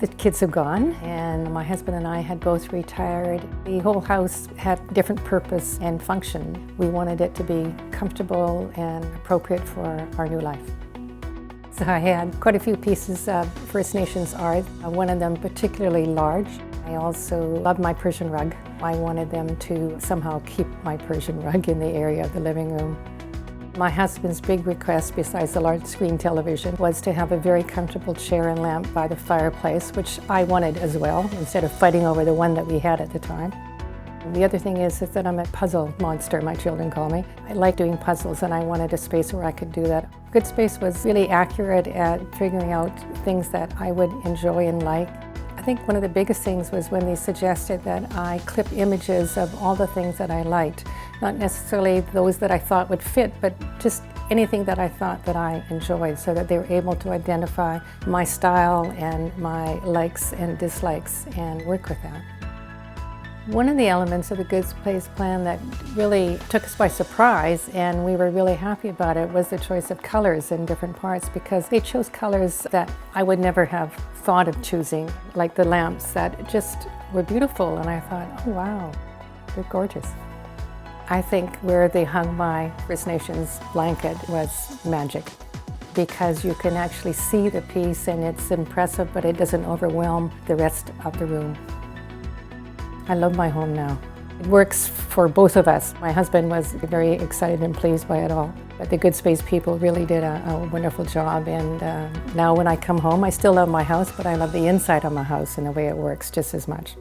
The kids have gone, and my husband and I had both retired. The whole house had different purpose and function. We wanted it to be comfortable and appropriate for our new life. So I had quite a few pieces of First Nations art, one of them particularly large. I also loved my Persian rug. I wanted them to somehow keep my Persian rug in the area of the living room. My husband's big request, besides the large screen television, was to have a very comfortable chair and lamp by the fireplace, which I wanted as well, instead of fighting over the one that we had at the time. The other thing is that I'm a puzzle monster, my children call me. I like doing puzzles, and I wanted a space where I could do that. Good Space was really accurate at figuring out things that I would enjoy and like. I think one of the biggest things was when they suggested that I clip images of all the things that I liked. Not necessarily those that I thought would fit, but just anything that I thought that I enjoyed, so that they were able to identify my style and my likes and dislikes and work with that. One of the elements of the Good Space plan that really took us by surprise, and we were really happy about it, was the choice of colors in different parts, because they chose colors that I would never have thought of choosing, like the lamps that just were beautiful, and I thought, oh wow, they're gorgeous. I think where they hung my First Nations blanket was magic, because you can actually see the piece and it's impressive, but it doesn't overwhelm the rest of the room. I love my home now. It works for both of us. My husband was very excited and pleased by it all. But the Good Space people really did a wonderful job, and now when I come home, I still love my house, but I love the inside of my house and the way it works just as much.